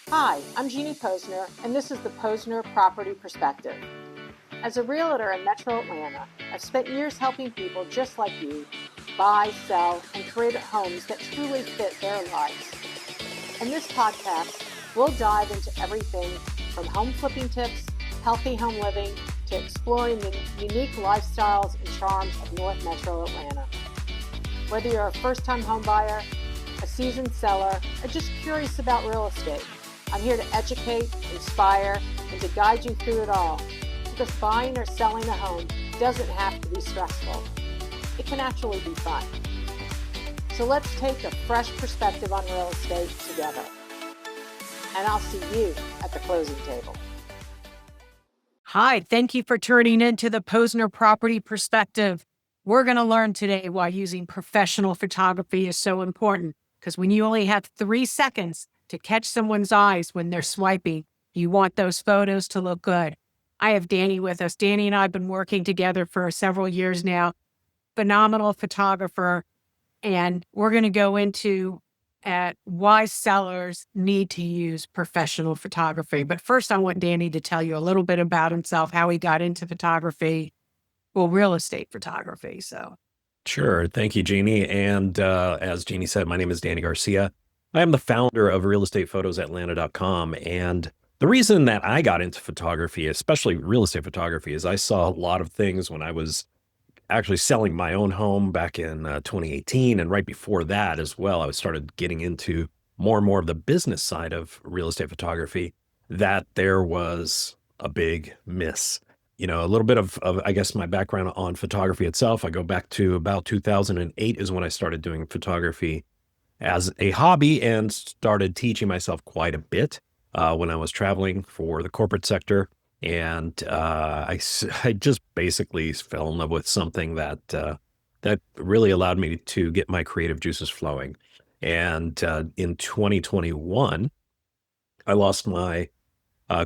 Hi, I'm Jeannie Posner, and this is the Posner Property Perspective. As a realtor in Metro Atlanta, I've spent years helping people just like you buy, sell, and create homes that truly fit their lives. In this podcast, we'll dive into everything from home flipping tips, healthy home living, to exploring the unique lifestyles and charms of North Metro Atlanta. Whether you're a first-time home buyer, a seasoned seller, or just curious about real estate, I'm here to educate, inspire, and to guide you through it all. Because buying or selling a home doesn't have to be stressful. It can actually be fun. So let's take a fresh perspective on real estate together. And I'll see you at the closing table. Hi, thank you for tuning in to the Posner Property Perspective. We're going to learn today why using professional photography is so important. Because when you only have 3 seconds to catch someone's eyes when they're swiping, you want those photos to look good. I have Danny with us. Danny and I have been working together for several years now. Phenomenal photographer. And we're going to go into why sellers need to use professional photography. But first, I want Danny to tell you a little bit about himself, how he got into photography, real estate photography. Sure. Thank you, Jeannie. And as Jeannie said, my name is Danny Garcia. I am the founder of realestatePhotosAtlanta.com. And the reason that I got into photography, especially real estate photography, is I saw a lot of things when I was actually selling my own home back in 2018. And right before that as well, I started getting into more and more of the business side of real estate photography, that there was a big miss. You know, a little bit of, I guess, my background on photography itself. I go back to about 2008 is when I started doing photography as a hobby and started teaching myself quite a bit when I was traveling for the corporate sector. And I just basically fell in love with something that really allowed me to get my creative juices flowing. And in 2021, I lost my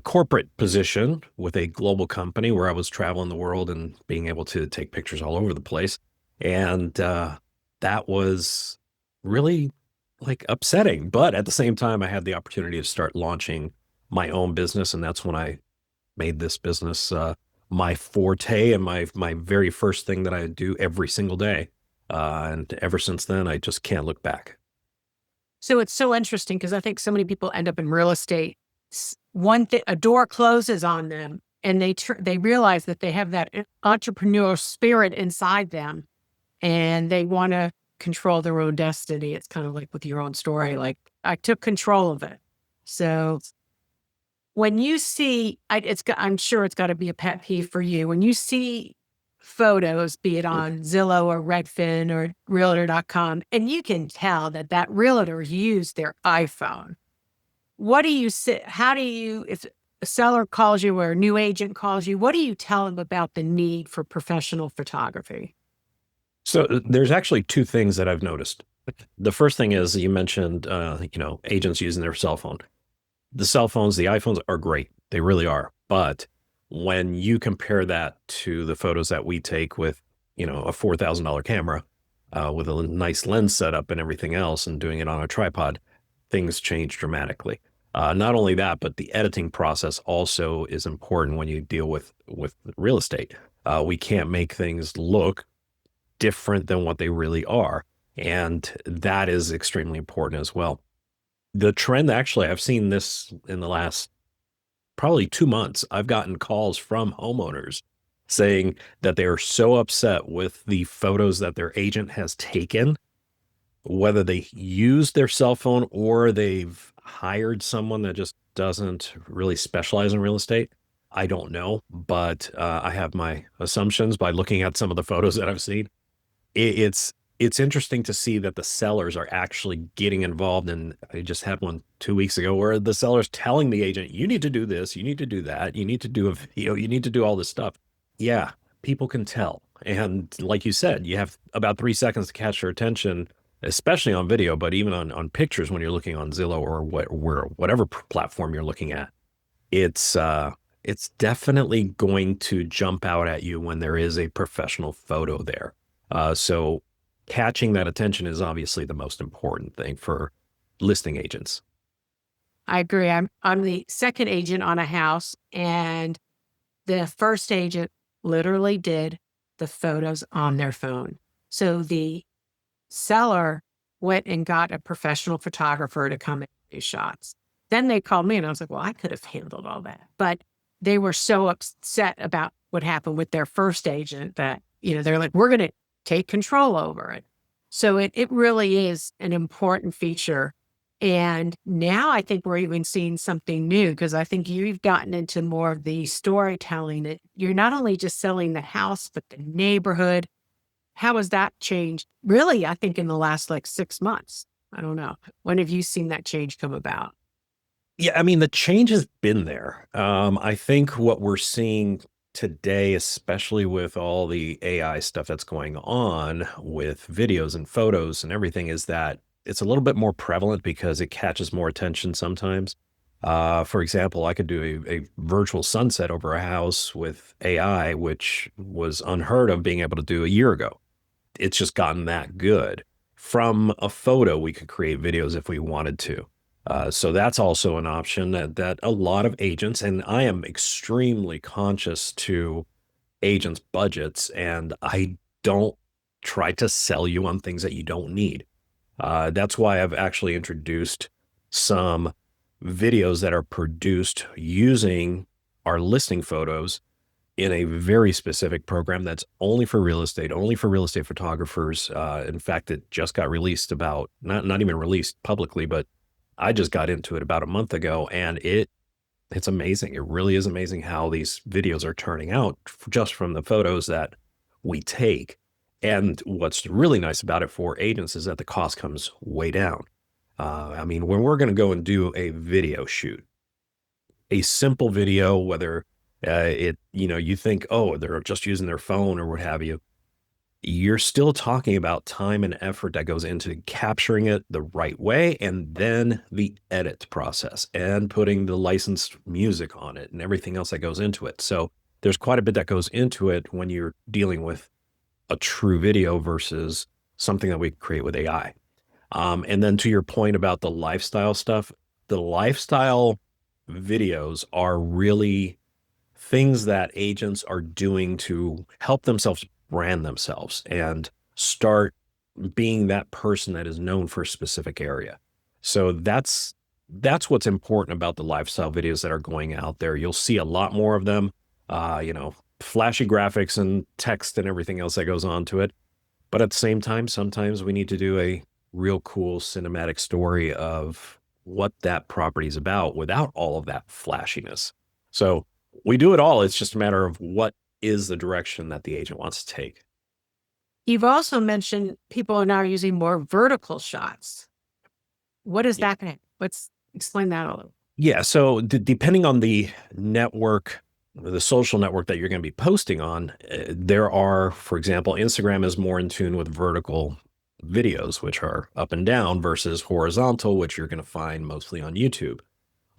corporate position with a global company where I was traveling the world and being able to take pictures all over the place. And that was really upsetting. But at the same time, I had the opportunity to start launching my own business. And that's when I made this business my forte and my very first thing that I do every single day. And ever since then, I just can't look back. So it's so interesting because I think so many people end up in real estate. One thing, a door closes on them, and they realize that they have that entrepreneurial spirit inside them, and they want to control their own destiny. It's kind of like with your own story. Like, I took control of it. So when you see, I'm sure it's got to be a pet peeve for you. When you see photos, be it on Zillow or Redfin or Realtor.com, and you can tell that realtor used their iPhone. What do you say? If a seller calls you or a new agent calls you, what do you tell them about the need for professional photography? So there's actually 2 things that I've noticed. The first thing is you mentioned, agents using their cell phone. The cell phones, the iPhones are great. They really are. But when you compare that to the photos that we take with, a $4,000 camera with a nice lens setup and everything else and doing it on a tripod, things change dramatically. Not only that, but the editing process also is important when you deal with real estate. We can't make things look different than what they really are. And that is extremely important as well. The trend, actually, I've seen this in the last probably 2 months. I've gotten calls from homeowners saying that they are so upset with the photos that their agent has taken, whether they use their cell phone or they've hired someone that just doesn't really specialize in real estate. I don't know, but I have my assumptions by looking at some of the photos that I've seen. It's interesting to see that the sellers are actually getting involved. And I just had one 2 weeks ago where the seller's telling the agent, you need to do this, you need to do that, you need to do a video, you need to do all this stuff. Yeah, people can tell. And like you said, you have about 3 seconds to catch their attention, especially on video, but even on pictures when you're looking on Zillow or whatever platform you're looking at. It's definitely going to jump out at you when there is a professional photo there. So catching that attention is obviously the most important thing for listing agents. I agree. I'm the second agent on a house, and the first agent literally did the photos on their phone. So the seller went and got a professional photographer to come and do shots. Then they called me and I was like, well, I could have handled all that. But they were so upset about what happened with their first agent that, they're like, we're going to take control over it. So it really is an important feature. And now I think we're even seeing something new, because I think you've gotten into more of the storytelling that you're not only just selling the house, but the neighborhood. How has that changed? Really, I think in the last 6 months. I don't know. When have you seen that change come about? Yeah, I mean, the change has been there. I think what we're seeing today, especially with all the AI stuff that's going on with videos and photos and everything, is that it's a little bit more prevalent because it catches more attention sometimes. For example, I could do a virtual sunset over a house with AI, which was unheard of being able to do a year ago. It's just gotten that good. From a photo, we could create videos if we wanted to. So that's also an option that a lot of agents, and I am extremely conscious to agents' budgets, and I don't try to sell you on things that you don't need. That's why I've actually introduced some videos that are produced using our listing photos in a very specific program that's only for real estate photographers. In fact, it just got released about, not even released publicly, but I just got into it about a month ago, and it's amazing. It really is amazing how these videos are turning out just from the photos that we take. And what's really nice about it for agents is that the cost comes way down. I mean, when we're going to go and do a video shoot, a simple video, whether you think, oh, they're just using their phone or what have you, you're still talking about time and effort that goes into capturing it the right way, and then the edit process and putting the licensed music on it and everything else that goes into it. So there's quite a bit that goes into it when you're dealing with a true video versus something that we create with AI. And then to your point about the lifestyle stuff, the lifestyle videos are really things that agents are doing to help themselves brand themselves and start being that person that is known for a specific area. So that's what's important about the lifestyle videos that are going out there. You'll see a lot more of them, flashy graphics and text and everything else that goes on to it. But at the same time, sometimes we need to do a real cool cinematic story of what that property is about without all of that flashiness. So we do it all. It's just a matter of what is the direction that the agent wants to take. You've also mentioned people are now using more vertical shots. What is that going to, let's explain that a little. Yeah. So depending on the network, the social network that you're going to be posting on, there are, for example, Instagram is more in tune with vertical videos, which are up and down, versus horizontal, which you're going to find mostly on YouTube.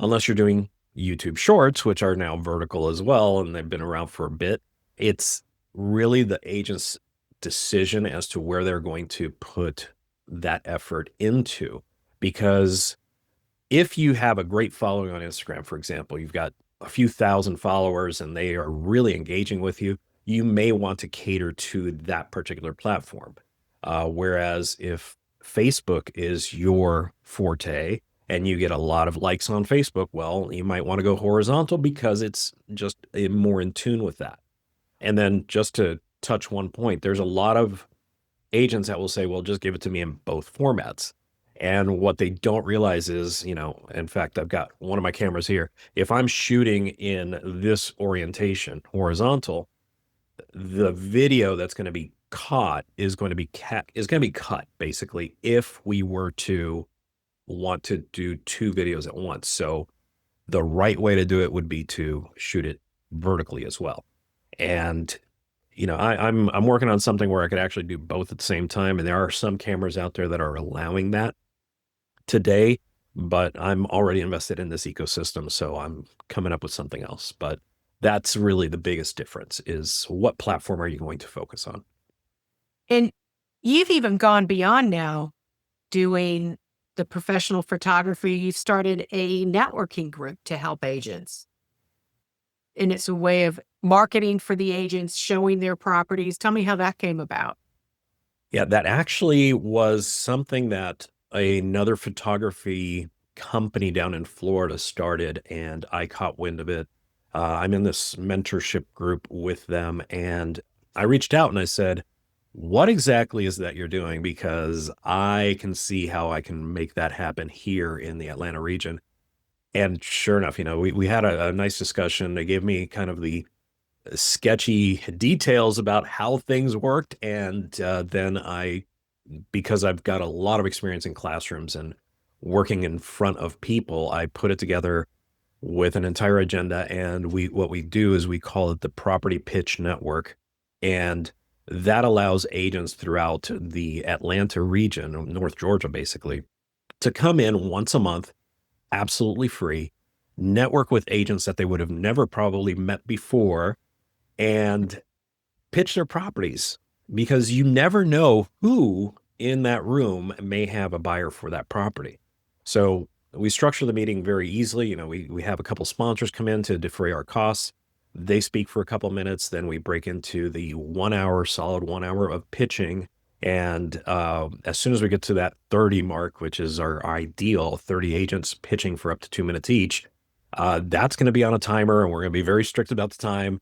Unless you're doing YouTube shorts, which are now vertical as well, and they've been around for a bit. It's really the agent's decision as to where they're going to put that effort into. Because if you have a great following on Instagram, for example, you've got a few thousand followers and they are really engaging with you, you may want to cater to that particular platform. Whereas if Facebook is your forte and you get a lot of likes on Facebook, well, you might want to go horizontal because it's just more in tune with that. And then just to touch one point, there's a lot of agents that will say, well, just give it to me in both formats. And what they don't realize is, in fact, I've got one of my cameras here. If I'm shooting in this orientation, horizontal, the video that's going to be caught is going to be cut basically if we were to want to do two videos at once. So the right way to do it would be to shoot it vertically as well. And I'm working on something where I could actually do both at the same time, and there are some cameras out there that are allowing that today, but I'm already invested in this ecosystem, so I'm coming up with something else. But that's really the biggest difference, is what platform are you going to focus on? And you've even gone beyond now doing the professional photography, you started a networking group to help agents. And it's a way of marketing for the agents, showing their properties. Tell me how that came about. Yeah, that actually was something that another photography company down in Florida started, and I caught wind of it. I'm in this mentorship group with them, and I reached out and I said, what exactly is that you're doing? Because I can see how I can make that happen here in the Atlanta region. And sure enough, we had a nice discussion. They gave me kind of the sketchy details about how things worked. And then because I've got a lot of experience in classrooms and working in front of people, I put it together with an entire agenda. And what we do is we call it the Property Pitch Network. And that allows agents throughout the Atlanta region, North Georgia, basically, to come in once a month, absolutely free, network with agents that they would have never probably met before, and pitch their properties, because you never know who in that room may have a buyer for that property. So we structure the meeting very easily. We have a couple sponsors come in to defray our costs. They speak for a couple minutes. Then we break into the solid 1 hour of pitching. And as soon as we get to that 30 mark, which is our ideal, 30 agents pitching for up to 2 minutes each, that's going to be on a timer, and we're going to be very strict about the time.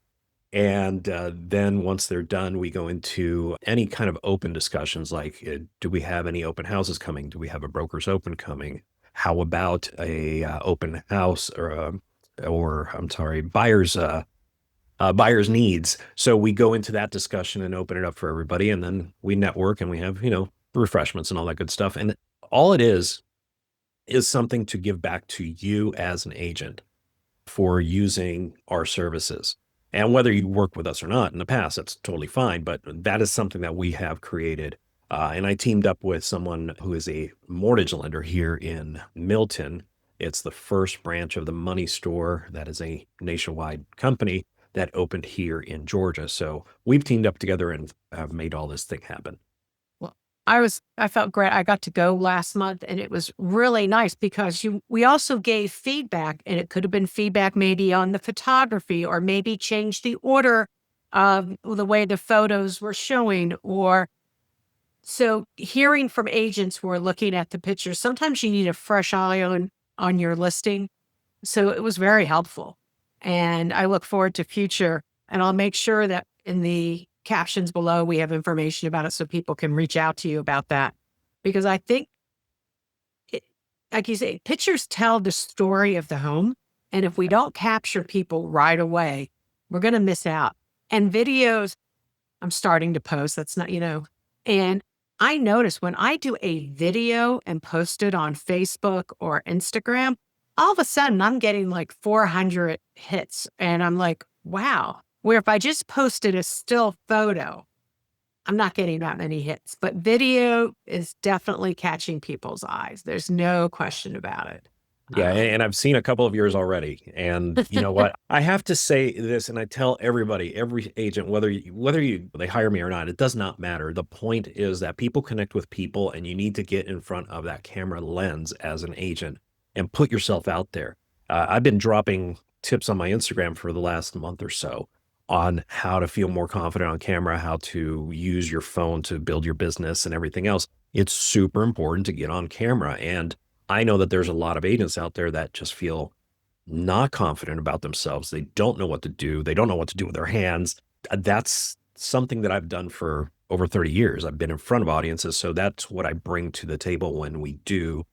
And then once they're done, we go into any kind of open discussions like, do we have any open houses coming? Do we have a broker's open coming? How about a open house buyer's needs? So we go into that discussion and open it up for everybody. And then we network and we have, refreshments and all that good stuff. And all it is something to give back to you as an agent for using our services. And whether you work with us or not in the past, that's totally fine. But that is something that we have created. And I teamed up with someone who is a mortgage lender here in Milton. It's the first branch of the Money Store. That is a nationwide company that opened here in Georgia. So we've teamed up together and have made all this thing happen. Well, I felt great. I got to go last month, and it was really nice because we also gave feedback, and it could have been feedback maybe on the photography, or maybe change the order of the way the photos were showing. Or so hearing from agents who are looking at the pictures, sometimes you need a fresh eye on your listing. So it was very helpful. And I look forward to future, and I'll make sure that in the captions below, we have information about it so people can reach out to you about that. Because I think, like you say, pictures tell the story of the home. And if we don't capture people right away, we're going to miss out. And videos, I'm starting to post. That's not, and I notice when I do a video and post it on Facebook or Instagram, all of a sudden I'm getting like 400 hits. And I'm like, wow. Where if I just posted a still photo, I'm not getting that many hits. But video is definitely catching people's eyes. There's no question about it. Yeah, and I've seen a couple of yours already. And you know what? I have to say this, and I tell everybody, every agent, whether they hire me or not, it does not matter. The point is that people connect with people, and you need to get in front of that camera lens as an agent and put yourself out there. I've been dropping tips on my Instagram for the last month or so on how to feel more confident on camera, how to use your phone to build your business and everything else. It's super important to get on camera. And I know that there's a lot of agents out there that just feel not confident about themselves. They don't know what to do. They don't know what to do with their hands. That's something that I've done for over 30 years. I've been in front of audiences. So that's what I bring to the table when we do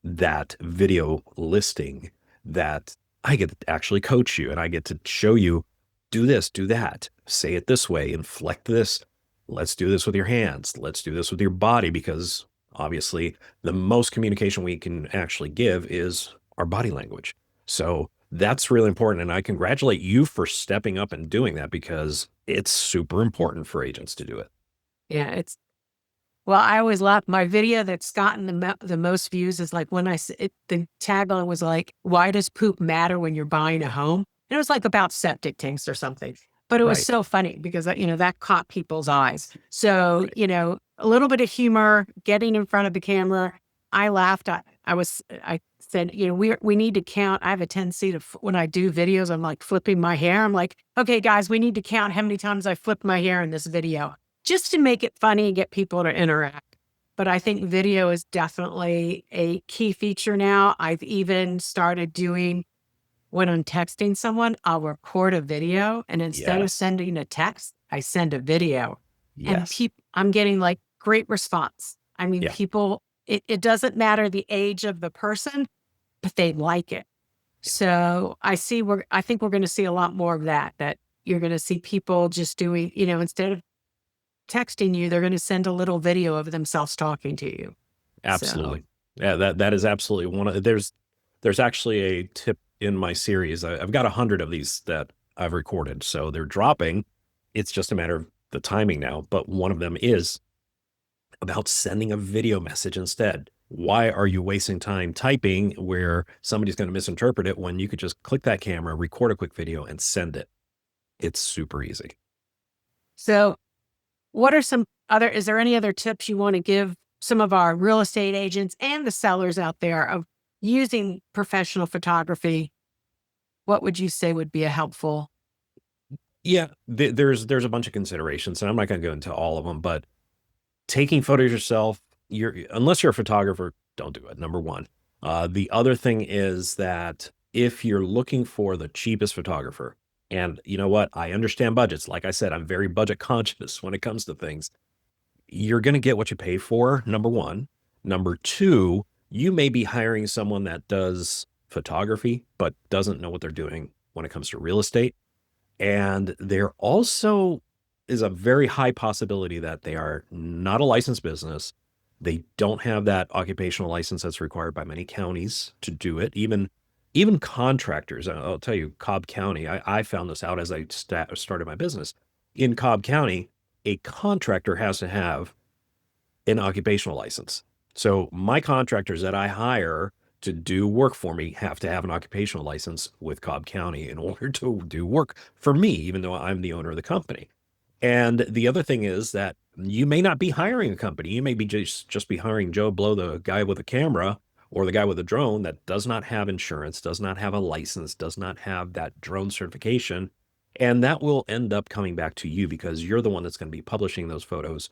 that video listing, that I get to actually coach you and I get to show you, do this, do that, say it this way, inflect this. Let's do this with your hands. Let's do this with your body, because obviously the most communication we can actually give is our body language. So that's really important. And I congratulate you for stepping up and doing that, because it's super important for agents to do it. Yeah, well, I always laugh. My video that's gotten the most views is like when the tagline was like, why does poop matter when you're buying a home? And it was like about septic tanks or something. But it was so funny because, that caught people's eyes. So, a little bit of humor, getting in front of the camera, I laughed. I said, we need to count. I have a tendency to, when I do videos, I'm like flipping my hair. I'm like, okay, guys, we need to count how many times I flipped my hair in this video just to make it funny and get people to interact. But I think video is definitely a key feature now. I've even started doing, when I'm texting someone, I'll record a video, and instead of sending a text, I send a video. Yes. And I'm getting like great response. I mean, people, it doesn't matter the age of the person, but they like it. So I think we're going to see a lot more of that you're going to see people just doing, instead of texting you, they're going to send a little video of themselves talking to you. Absolutely. So. Yeah, that is absolutely one of, there's actually a tip in my series. I've got 100 of these that I've recorded. So they're dropping. It's just a matter of the timing now. But one of them is about sending a video message instead. Why are you wasting time typing where somebody's going to misinterpret it when you could just click that camera, record a quick video, and send it? It's super easy. So what are is there any other tips you want to give some of our real estate agents and the sellers out there of using professional photography? What would you say would be a helpful? Yeah, there's a bunch of considerations, and I'm not going to go into all of them, but taking photos yourself, unless you're a photographer, don't do it. Number one. The other thing is that if you're looking for the cheapest photographer, and you know what, I understand budgets. Like I said, I'm very budget conscious when it comes to things. You're going to get what you pay for, number one. Number two, you may be hiring someone that does photography, but doesn't know what they're doing when it comes to real estate. And there also is a very high possibility that they are not a licensed business. They don't have that occupational license that's required by many counties to do it. Even contractors, I'll tell you, Cobb County, I found this out as I started my business. In Cobb County, a contractor has to have an occupational license. So my contractors that I hire to do work for me have to have an occupational license with Cobb County in order to do work for me, even though I'm the owner of the company. And the other thing is that you may not be hiring a company. You may be just be hiring Joe Blow, the guy with a camera or the guy with a drone that does not have insurance, does not have a license, does not have that drone certification. And that will end up coming back to you because you're the one that's going to be publishing those photos.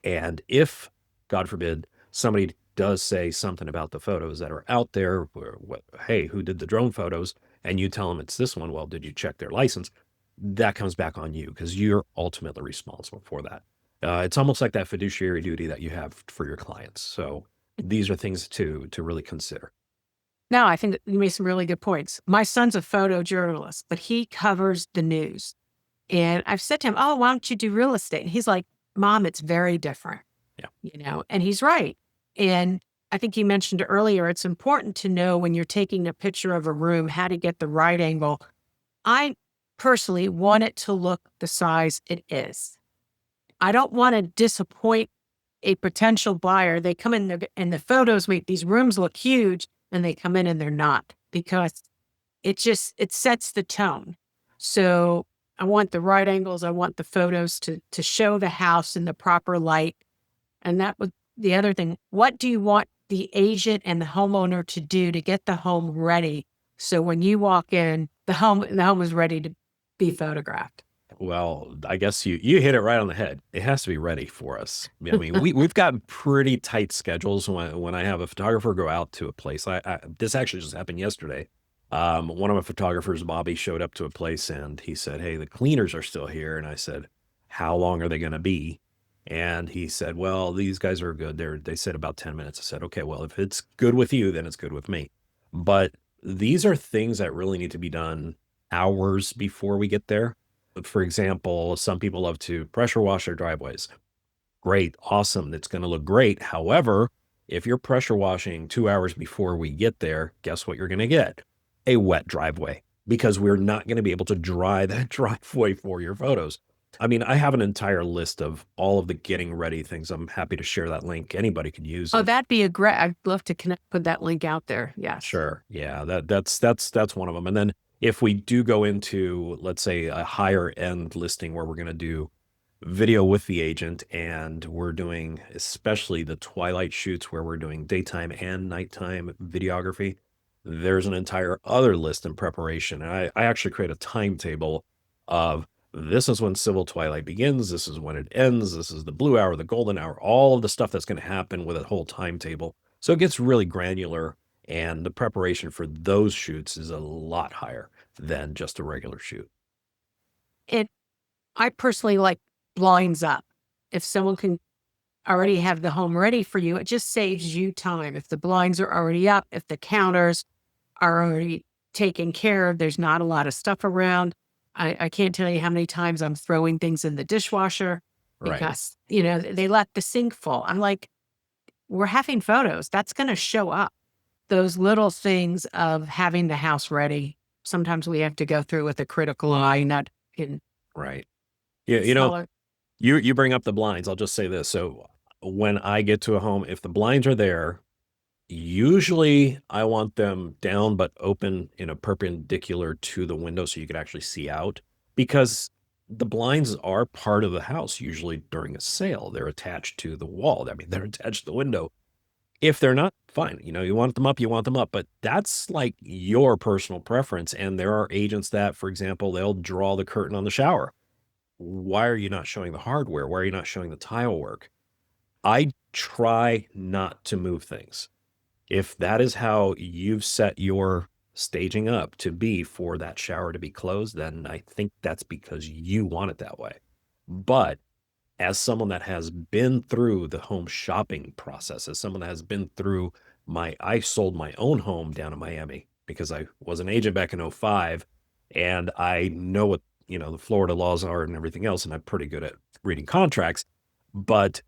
And if, God forbid, somebody does say something about the photos that are out there, hey, who did the drone photos? And you tell them it's this one. Well, did you check their license? That comes back on you because you're ultimately responsible for that. It's almost like that fiduciary duty that you have for your clients. So these are things to really consider. No, I think that you made some really good points. My son's a photojournalist, but he covers the news. And I've said to him, oh, why don't you do real estate? And he's like, Mom, it's very different. Yeah. And he's right. And I think you mentioned earlier, it's important to know when you're taking a picture of a room, how to get the right angle. I personally want it to look the size it is. I don't want to disappoint a potential buyer. They come in and the photos make these rooms look huge and they come in and they're not because it sets the tone. So I want the right angles. I want the photos to show the house in the proper light. And that was the other thing. What do you want the agent and the homeowner to do to get the home ready? So when you walk in, the home is ready to be photographed. Well, I guess you hit it right on the head. It has to be ready for us. I mean, we've got pretty tight schedules when I have a photographer go out to a place. This actually just happened yesterday. One of my photographers, Bobby, showed up to a place and he said, hey, the cleaners are still here. And I said, how long are they going to be? And he said, well, these guys are good. They said about 10 minutes. I said, okay, well, if it's good with you, then it's good with me. But these are things that really need to be done hours before we get there. For example, some people love to pressure wash their driveways. Great, awesome. It's going to look great. However, if you're pressure washing 2 hours before we get there, guess what you're going to get? A wet driveway, because we're not going to be able to dry that driveway for your photos. I mean, I have an entire list of all of the getting ready things. I'm happy to share that link. Anybody can use it. Oh, that'd be I'd love to put that link out there. Yes. Sure. Yeah, that's one of them. And then if we do go into, let's say, a higher end listing where we're going to do video with the agent, and we're doing especially the twilight shoots where we're doing daytime and nighttime videography. There's an entire other list in preparation. And I actually create a timetable of this is when civil twilight begins, this is when it ends, this is the blue hour, the golden hour, all of the stuff that's going to happen with a whole timetable. So it gets really granular, and the preparation for those shoots is a lot higher than just a regular shoot. I personally like blinds up. If someone can already have the home ready for you, it just saves you time. If the blinds are already up, if the counters are already taken care of, there's not a lot of stuff around. I can't tell you how many times I'm throwing things in the dishwasher Right. because, they let the sink full. I'm like, we're having photos. That's going to show up. Those little things of having the house ready. Sometimes we have to go through with a critical eye, not in Right. Yeah, color. you bring up the blinds. I'll just say this. So when I get to a home, if the blinds are there, usually I want them down but open in a perpendicular to the window so you could actually see out, because the blinds are part of the house usually during a sale. They're attached to the wall. I mean, they're attached to the window. If they're not, fine. You want them up, you want them up, but that's like your personal preference. And there are agents that, for example, they'll draw the curtain on the shower. Why are you not showing the hardware? Why are you not showing the tile work? I try not to move things. If that is how you've set your staging up to be for that shower to be closed, then I think that's because you want it that way. But as someone that has been through the home shopping process, as someone that has been through I sold my own home down in Miami because I was an agent back in 2005, and I know what, the Florida laws are and everything else, and I'm pretty good at reading contracts. But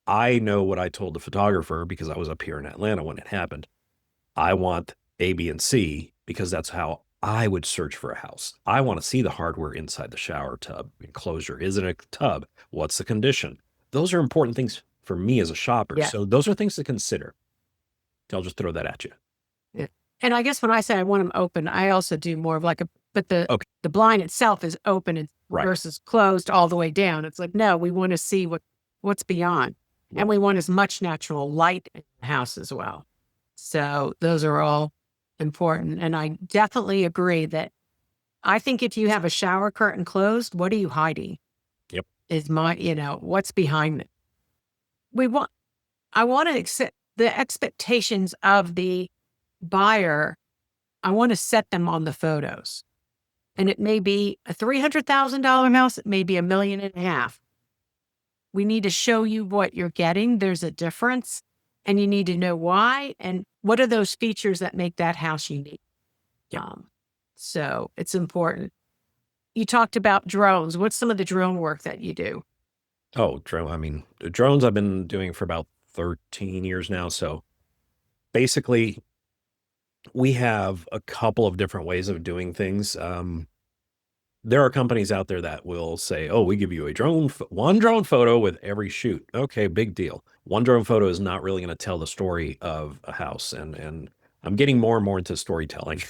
I know what I told the photographer because I was up here in Atlanta when it happened. I want A, B, and C because that's how I would search for a house. I want to see the hardware inside the shower tub enclosure. Is it a tub? What's the condition? Those are important things for me as a shopper. Yeah. So those are things to consider. I'll just throw that at you. Yeah. And I guess when I say I want them open, I also do more of like but the blind itself is open and Right. versus closed all the way down. It's like, no, we want to see what's beyond. And we want as much natural light in the house as well. So those are all important. And I definitely agree that I think if you have a shower curtain closed, what are you hiding? Yep. Is what's behind it? I want to accept the expectations of the buyer. I want to set them on the photos. And it may be a $300,000 house. It may be $1.5 million. We need to show you what you're getting. There's a difference, and you need to know why and what are those features that make that house unique. Yep. So it's important. You talked about drones. What's some of the drone work that you do? Oh, drones I've been doing for about 13 years now. So basically, we have a couple of different ways of doing things. There are companies out there that will say, oh, we give you one drone photo with every shoot. Okay, big deal. One drone photo is not really going to tell the story of a house. And I'm getting more and more into storytelling.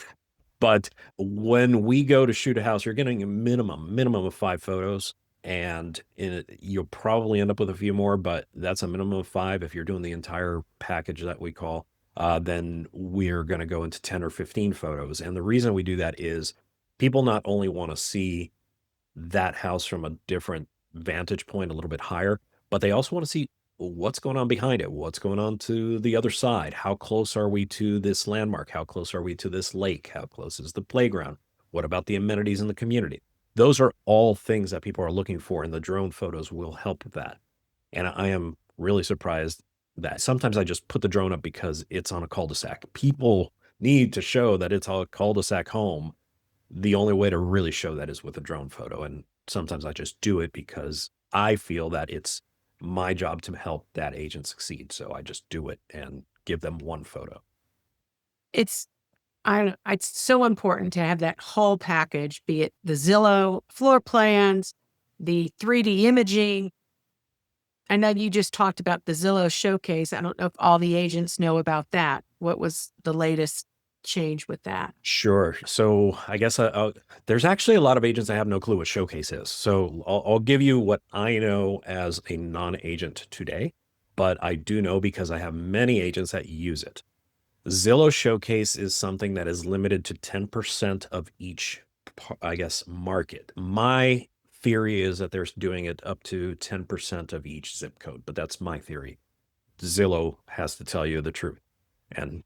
But when we go to shoot a house, you're getting a minimum of 5 photos. And you'll probably end up with a few more, but that's a minimum of 5. If you're doing the entire package that we call, then we're going to go into 10 or 15 photos. And the reason we do that is people not only want to see that house from a different vantage point, a little bit higher, but they also want to see what's going on behind it. What's going on to the other side? How close are we to this landmark? How close are we to this lake? How close is the playground? What about the amenities in the community? Those are all things that people are looking for, and the drone photos will help with that. And I am really surprised that sometimes I just put the drone up because it's on a cul-de-sac. People need to show that it's a cul-de-sac home. The only way to really show that is with a drone photo. And sometimes I just do it because I feel that it's my job to help that agent succeed. So I just do it and give them one photo. It's so important to have that whole package, be it the Zillow floor plans, the 3D imaging. I know you just talked about the Zillow showcase. I don't know if all the agents know about that. What was the latest change with that? Sure. So I guess there's actually a lot of agents that have no clue what Showcase is. So I'll give you what I know as a non-agent today, but I do know because I have many agents that use it. Zillow Showcase is something that is limited to 10% of each, I guess, market. My theory is that they're doing it up to 10% of each zip code, but that's my theory. Zillow has to tell you the truth. And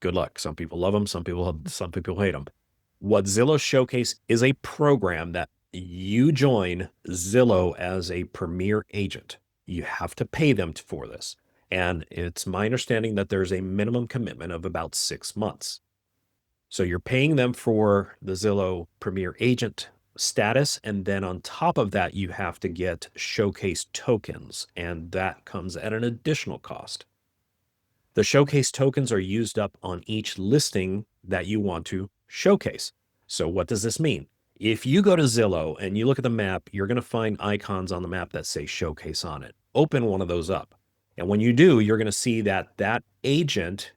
good luck. Some people love them. Some people hate them. What Zillow Showcase is a program that you join Zillow as a premier agent. You have to pay them for this. And it's my understanding that there's a minimum commitment of about 6 months. So you're paying them for the Zillow premier agent status. And then on top of that, you have to get Showcase tokens. And that comes at an additional cost. The Showcase tokens are used up on each listing that you want to showcase. So what does this mean? If you go to Zillow and you look at the map, you're going to find icons on the map that say Showcase on it. Open one of those up. And when you do, you're going to see that that agent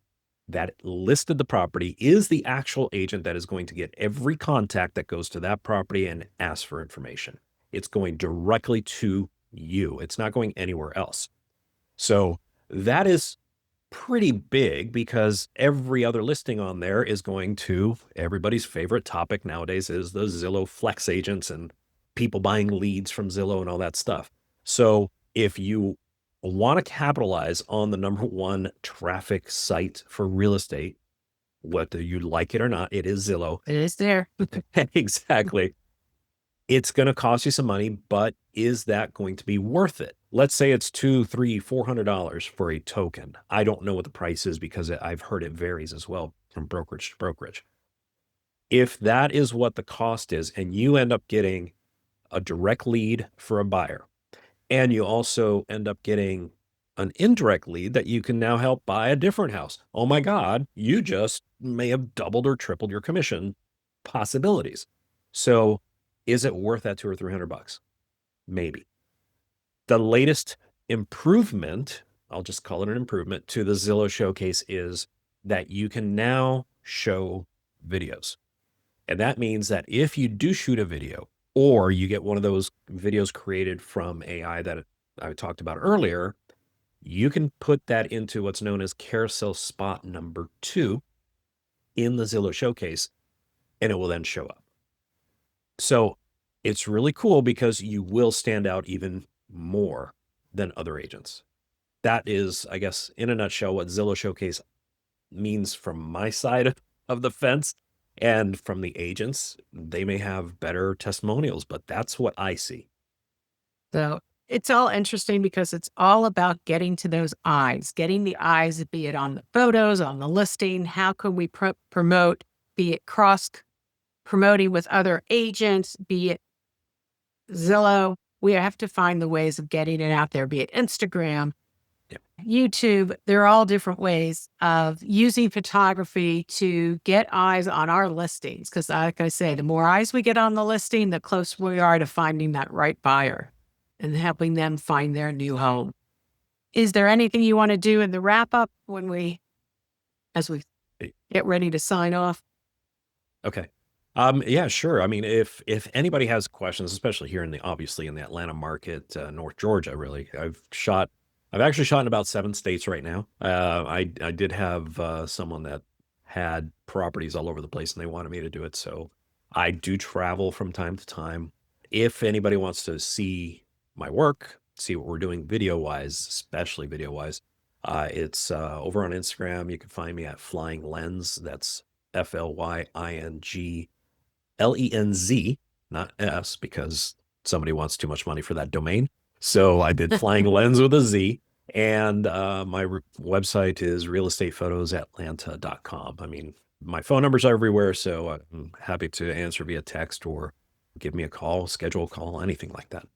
that listed the property is the actual agent that is going to get every contact that goes to that property and asks for information. It's going directly to you. It's not going anywhere else. So that is pretty big because every other listing on there is going to everybody's favorite topic nowadays is the Zillow flex agents and people buying leads from Zillow and all that stuff. So if you want to capitalize on the number one traffic site for real estate, whether you like it or not, it is Zillow. It is there. Exactly. It's going to cost you some money, but is that going to be worth it? Let's say it's $200, $300, $400 for a token. I don't know what the price is because I've heard it varies as well from brokerage to brokerage. If that is what the cost is, and you end up getting a direct lead for a buyer, and you also end up getting an indirect lead that you can now help buy a different house. Oh my God, you just may have doubled or tripled your commission possibilities. So is it worth that $200 or $300? Maybe. The latest improvement, I'll just call it an improvement, to the Zillow Showcase is that you can now show videos. And that means that if you do shoot a video or you get one of those videos created from AI that I talked about earlier, you can put that into what's known as carousel spot number 2 in the Zillow Showcase, and it will then show up. So it's really cool because you will stand out even more than other agents. That is, I guess, in a nutshell, what Zillow Showcase means from my side of the fence. And from the agents, they may have better testimonials, but that's what I see. So it's all interesting because it's all about getting to those eyes, getting the eyes, be it on the photos, on the listing. How can we promote, be it cross promoting with other agents, be it Zillow? We have to find the ways of getting it out there, be it Instagram, YouTube. There are all different ways of using photography to get eyes on our listings. Because like I say, the more eyes we get on the listing, the closer we are to finding that right buyer and helping them find their new home. Is there anything you want to do in the wrap up as we get ready to sign off? Okay. Yeah, sure. I mean, if anybody has questions, especially here obviously in the Atlanta market, North Georgia, really, I've actually shot in about 7 states right now. I did have someone that had properties all over the place and they wanted me to do it. So I do travel from time to time. If anybody wants to see my work, see what we're doing video-wise, especially video-wise, it's over on Instagram. You can find me at Flying Lens. That's FLYINGLENZ, not S, because somebody wants too much money for that domain. So I did Flying Lens with a Z. And my website is realestatephotosatlanta.com. I mean, my phone numbers are everywhere, so I'm happy to answer via text or give me a call, schedule a call, anything like that.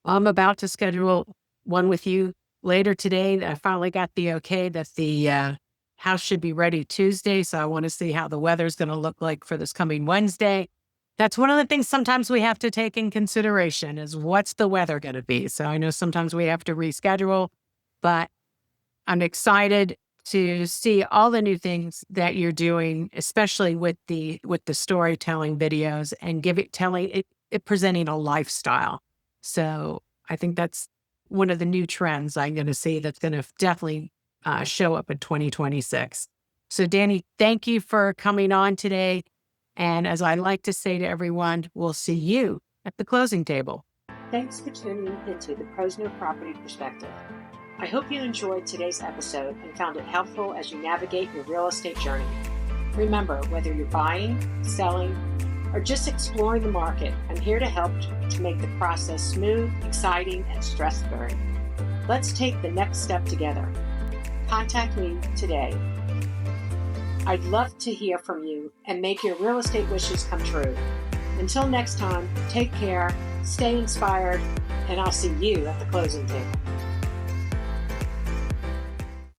I'm about to schedule one with you later today. I finally got the okay that the house should be ready Tuesday. So I want to see how the weather's going to look like for this coming Wednesday. That's one of the things sometimes we have to take in consideration is what's the weather going to be. So I know sometimes we have to reschedule, but I'm excited to see all the new things that you're doing, especially with the storytelling videos and presenting a lifestyle. So I think that's one of the new trends I'm going to see that's going to definitely show up in 2026. So Danny, thank you for coming on today. And as I like to say to everyone, we'll see you at the closing table. Thanks for tuning into the Posner Property Perspective. I hope you enjoyed today's episode and found it helpful as you navigate your real estate journey. Remember, whether you're buying, selling, or just exploring the market, I'm here to help to make the process smooth, exciting, and stress-free. Let's take the next step together. Contact me today. I'd love to hear from you and make your real estate wishes come true. Until next time, take care, stay inspired, and I'll see you at the closing table.